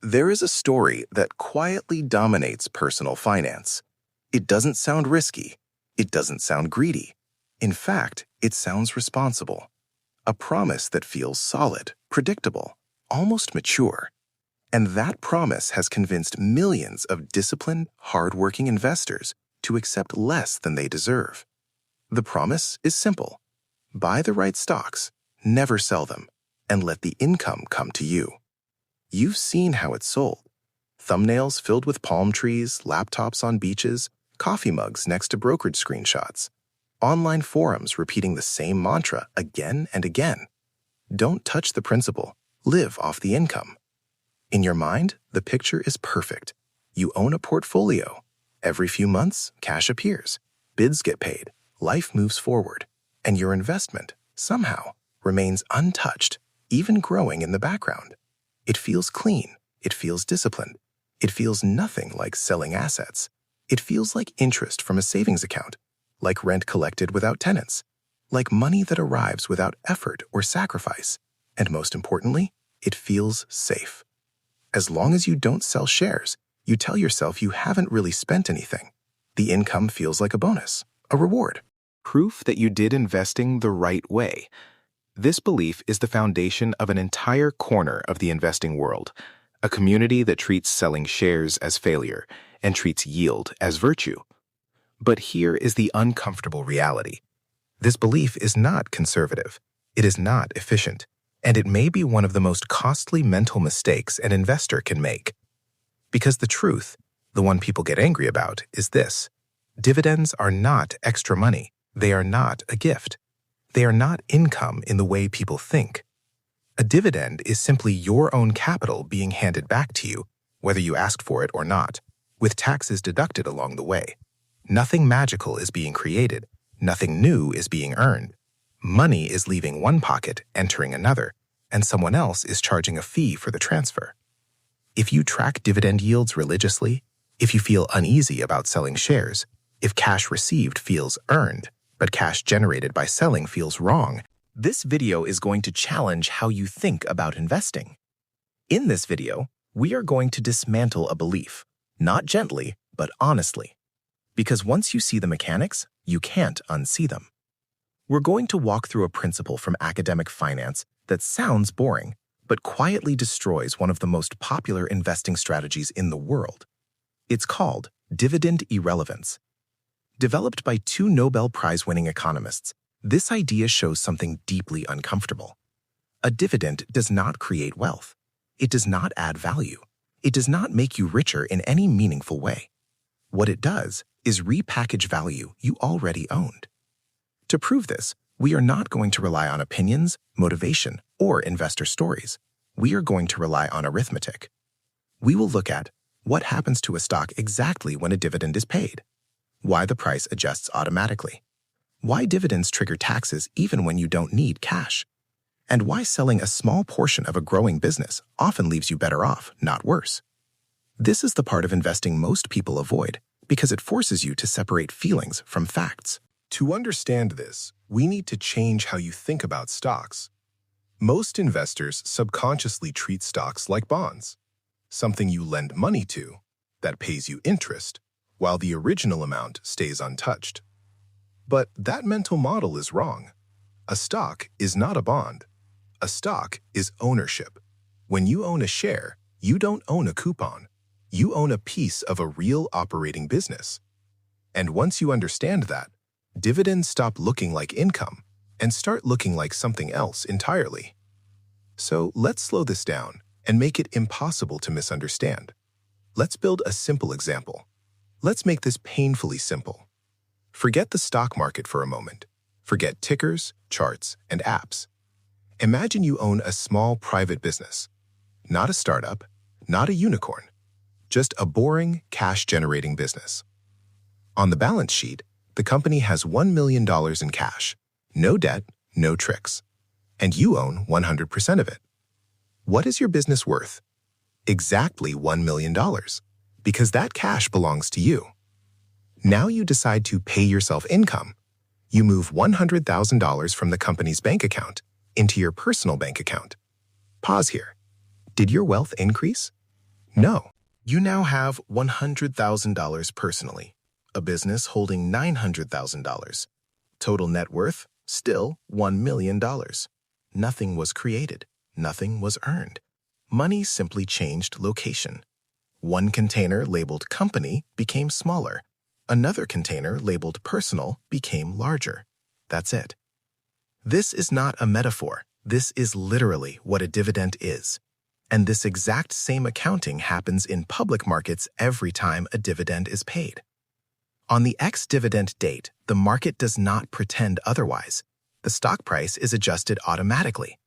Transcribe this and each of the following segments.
There is a story that quietly dominates personal finance. It doesn't sound risky. It doesn't sound greedy. In fact, it sounds responsible. A promise that feels solid, predictable, almost mature. And that promise has convinced millions of disciplined, hardworking investors to accept less than they deserve. The promise is simple. Buy the right stocks, never sell them, and let the income come to you. You've seen how it's sold. Thumbnails filled with palm trees, laptops on beaches, coffee mugs next to brokerage screenshots. Online forums repeating the same mantra again and again. Don't touch the principal. Live off the income. In your mind, the picture is perfect. You own a portfolio. Every few months, cash appears. Bids get paid. Life moves forward. And your investment, somehow, remains untouched, even growing in the background. It feels clean. It feels disciplined. It feels nothing like selling assets. It feels like interest from a savings account, like rent collected without tenants, like money that arrives without effort or sacrifice. And most importantly, it feels safe. As long as you don't sell shares, you tell yourself you haven't really spent anything. The income feels like a bonus, a reward. Proof that you did investing the right way. This belief is the foundation of an entire corner of the investing world, a community that treats selling shares as failure and treats yield as virtue. But here is the uncomfortable reality. This belief is not conservative. It is not efficient. And it may be one of the most costly mental mistakes an investor can make. Because the truth, the one people get angry about, is this. Dividends are not extra money. They are not a gift. They are not income in the way people think. A dividend is simply your own capital being handed back to you, whether you asked for it or not, with taxes deducted along the way. Nothing magical is being created. Nothing new is being earned. Money is leaving one pocket, entering another, and someone else is charging a fee for the transfer. If you track dividend yields religiously, if you feel uneasy about selling shares, if cash received feels earned, but cash generated by selling feels wrong, this video is going to challenge how you think about investing. In this video, we are going to dismantle a belief, not gently, but honestly. Because once you see the mechanics, you can't unsee them. We're going to walk through a principle from academic finance that sounds boring, but quietly destroys one of the most popular investing strategies in the world. It's called dividend irrelevance. Developed by two Nobel Prize-winning economists, this idea shows something deeply uncomfortable. A dividend does not create wealth. It does not add value. It does not make you richer in any meaningful way. What it does is repackage value you already owned. To prove this, we are not going to rely on opinions, motivation, or investor stories. We are going to rely on arithmetic. We will look at what happens to a stock exactly when a dividend is paid, why the price adjusts automatically, why dividends trigger taxes even when you don't need cash, and why selling a small portion of a growing business often leaves you better off, not worse. This is the part of investing most people avoid because it forces you to separate feelings from facts. To understand this, we need to change how you think about stocks. Most investors subconsciously treat stocks like bonds, something you lend money to that pays you interest, while the original amount stays untouched. But that mental model is wrong. A stock is not a bond. A stock is ownership. When you own a share, you don't own a coupon. You own a piece of a real operating business. And once you understand that, dividends stop looking like income and start looking like something else entirely. So let's slow this down and make it impossible to misunderstand. Let's build a simple example. Let's make this painfully simple. Forget the stock market for a moment. Forget tickers, charts, and apps. Imagine you own a small private business. Not a startup, not a unicorn, just a boring, cash-generating business. On the balance sheet, the company has $1 million in cash, no debt, no tricks, and you own 100% of it. What is your business worth? Exactly $1 million, because that cash belongs to you. Now you decide to pay yourself income. You move $100,000 from the company's bank account into your personal bank account. Pause here. Did your wealth increase? No. You now have $100,000 personally, a business holding $900,000. Total net worth, still $1 million. Nothing was created. Nothing was earned. Money simply changed location. One container labeled company became smaller. Another container labeled personal became larger. That's it. This is not a metaphor. This is literally what a dividend is. And this exact same accounting happens in public markets every time a dividend is paid. On the ex-dividend date, the market does not pretend otherwise. The stock price is adjusted automatically.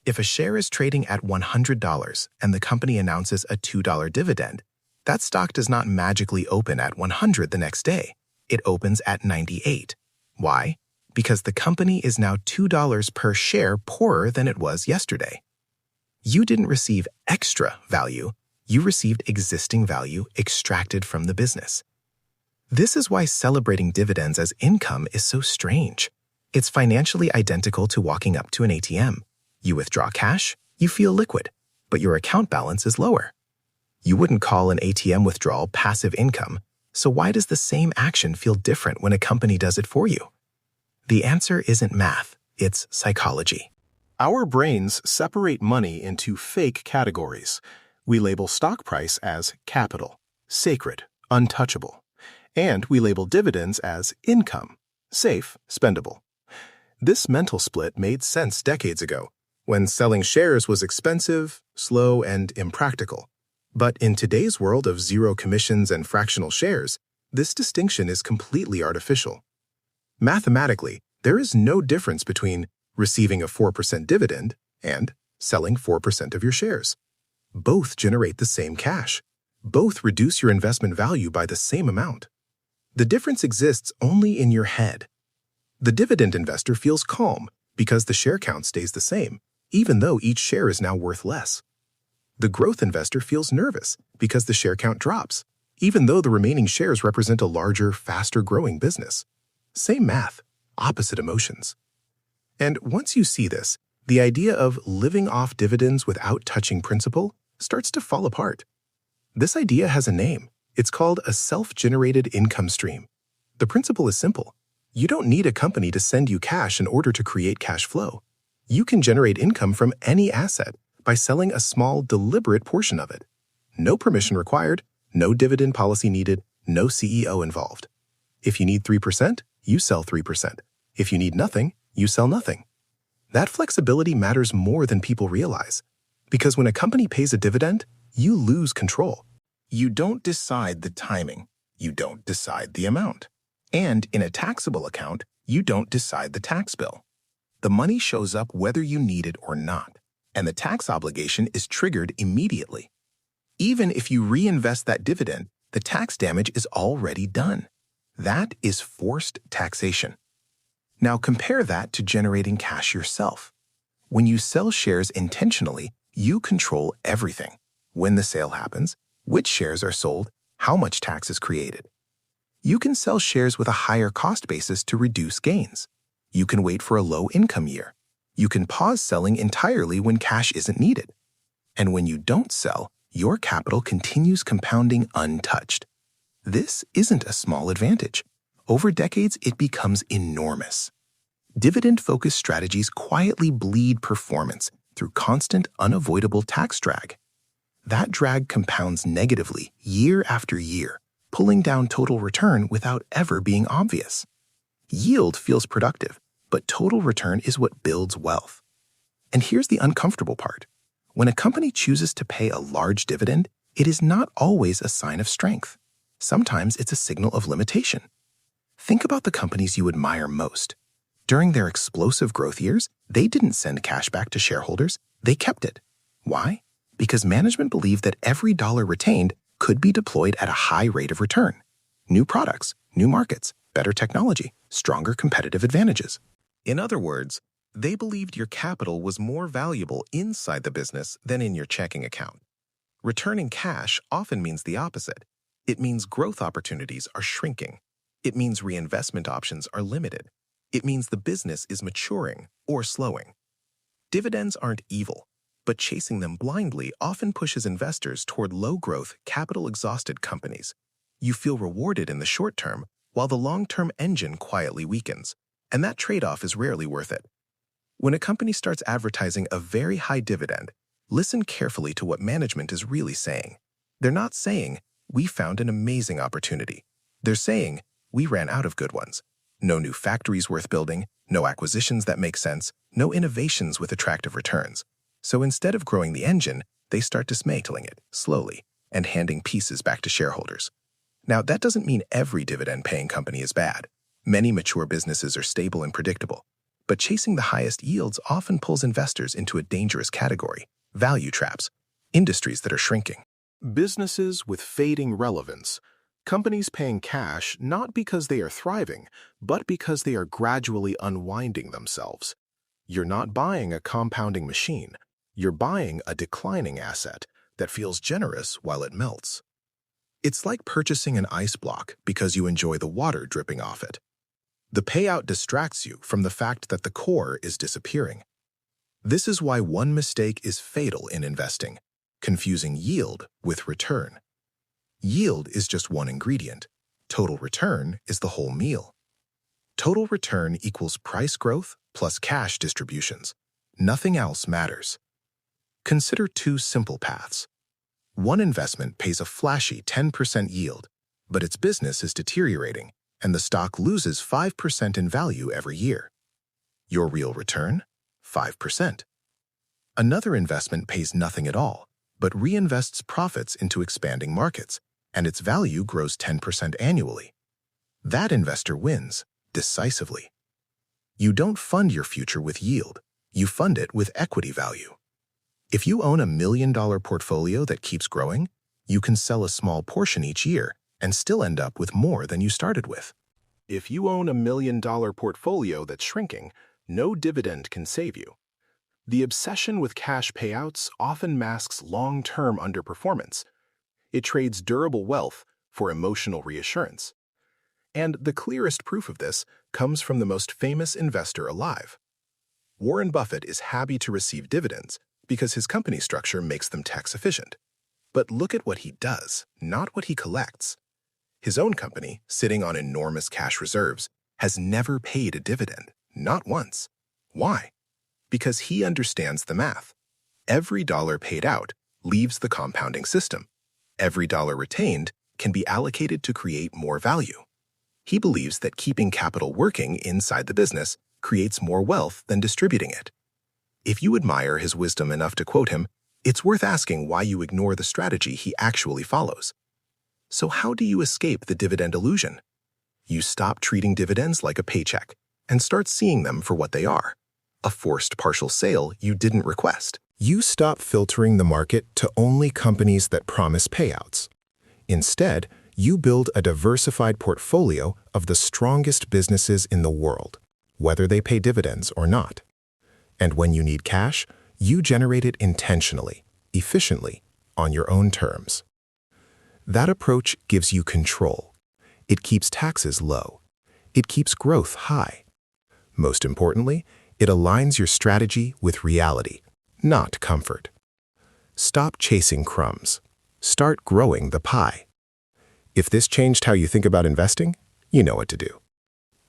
If a share is trading at $100 and the company announces a $2 dividend, that stock does not magically open at 100 the next day. It opens at 98. Why? Because the company is now $2 per share poorer than it was yesterday. You didn't receive extra value, you received existing value extracted from the business. This is why celebrating dividends as income is so strange. It's financially identical to walking up to an ATM. You withdraw cash, you feel liquid, but your account balance is lower. You wouldn't call an ATM withdrawal passive income, so why does the same action feel different when a company does it for you? The answer isn't math, it's psychology. Our brains separate money into fake categories. We label stock price as capital, sacred, untouchable. And we label dividends as income, safe, spendable. This mental split made sense decades ago, when selling shares was expensive, slow, and impractical. But in today's world of zero commissions and fractional shares, this distinction is completely artificial. Mathematically, there is no difference between receiving a 4% dividend and selling 4% of your shares. Both generate the same cash. Both reduce your investment value by the same amount. The difference exists only in your head. The dividend investor feels calm because the share count stays the same, even though each share is now worth less. The growth investor feels nervous because the share count drops, even though the remaining shares represent a larger, faster-growing business. Same math, opposite emotions. And once you see this, the idea of living off dividends without touching principal starts to fall apart. This idea has a name. It's called a self-generated income stream. The principle is simple. You don't need a company to send you cash in order to create cash flow. You can generate income from any asset by selling a small, deliberate portion of it. No permission required, no dividend policy needed, no CEO involved. If you need 3%, you sell 3%. If you need nothing, you sell nothing. That flexibility matters more than people realize. Because when a company pays a dividend, you lose control. You don't decide the timing. You don't decide the amount. And in a taxable account, you don't decide the tax bill. The money shows up whether you need it or not, and the tax obligation is triggered immediately. Even if you reinvest that dividend, the tax damage is already done. That is forced taxation. Now compare that to generating cash yourself. When you sell shares intentionally, you control everything. When the sale happens, which shares are sold, how much tax is created. You can sell shares with a higher cost basis to reduce gains. You can wait for a low income year. You can pause selling entirely when cash isn't needed. And when you don't sell, your capital continues compounding untouched. This isn't a small advantage. Over decades, it becomes enormous. Dividend-focused strategies quietly bleed performance through constant, unavoidable tax drag. That drag compounds negatively year after year, pulling down total return without ever being obvious. Yield feels productive, but total return is what builds wealth. And here's the uncomfortable part. When a company chooses to pay a large dividend, it is not always a sign of strength. Sometimes it's a signal of limitation. Think about the companies you admire most. During their explosive growth years, they didn't send cash back to shareholders, they kept it. Why? Because management believed that every dollar retained could be deployed at a high rate of return. New products, new markets, better technology, stronger competitive advantages. In other words, they believed your capital was more valuable inside the business than in your checking account. Returning cash often means the opposite. It means growth opportunities are shrinking. It means reinvestment options are limited. It means the business is maturing or slowing. Dividends aren't evil. But chasing them blindly often pushes investors toward low-growth, capital-exhausted companies. You feel rewarded in the short term, while the long-term engine quietly weakens, and that trade-off is rarely worth it. When a company starts advertising a very high dividend, listen carefully to what management is really saying. They're not saying, "We found an amazing opportunity." They're saying, "We ran out of good ones. No new factories worth building, no acquisitions that make sense, no innovations with attractive returns." So instead of growing the engine, they start dismantling it slowly and handing pieces back to shareholders. Now, that doesn't mean every dividend-paying company is bad. Many mature businesses are stable and predictable. But chasing the highest yields often pulls investors into a dangerous category: value traps, industries that are shrinking. Businesses with fading relevance. Companies paying cash not because they are thriving, but because they are gradually unwinding themselves. You're not buying a compounding machine. You're buying a declining asset that feels generous while it melts. It's like purchasing an ice block because you enjoy the water dripping off it. The payout distracts you from the fact that the core is disappearing. This is why one mistake is fatal in investing: confusing yield with return. Yield is just one ingredient. Total return is the whole meal. Total return equals price growth plus cash distributions. Nothing else matters. Consider two simple paths. One investment pays a flashy 10% yield, but its business is deteriorating, and the stock loses 5% in value every year. Your real return? 5%. Another investment pays nothing at all, but reinvests profits into expanding markets, and its value grows 10% annually. That investor wins, decisively. You don't fund your future with yield. You fund it with equity value. If you own $1 million portfolio that keeps growing, you can sell a small portion each year and still end up with more than you started with. If you own $1 million portfolio that's shrinking, no dividend can save you. The obsession with cash payouts often masks long-term underperformance. It trades durable wealth for emotional reassurance. And the clearest proof of this comes from the most famous investor alive. Warren Buffett is happy to receive dividends because his company structure makes them tax efficient. But look at what he does, not what he collects. His own company, sitting on enormous cash reserves, has never paid a dividend, not once. Why? Because he understands the math. Every dollar paid out leaves the compounding system. Every dollar retained can be allocated to create more value. He believes that keeping capital working inside the business creates more wealth than distributing it. If you admire his wisdom enough to quote him, it's worth asking why you ignore the strategy he actually follows. So how do you escape the dividend illusion? You stop treating dividends like a paycheck and start seeing them for what they are: a forced partial sale you didn't request. You stop filtering the market to only companies that promise payouts. Instead, you build a diversified portfolio of the strongest businesses in the world, whether they pay dividends or not. And when you need cash, you generate it intentionally, efficiently, on your own terms. That approach gives you control. It keeps taxes low. It keeps growth high. Most importantly, it aligns your strategy with reality, not comfort. Stop chasing crumbs. Start growing the pie. If this changed how you think about investing, you know what to do.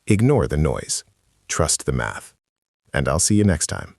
Ignore the noise. Trust the math. And I'll see you next time.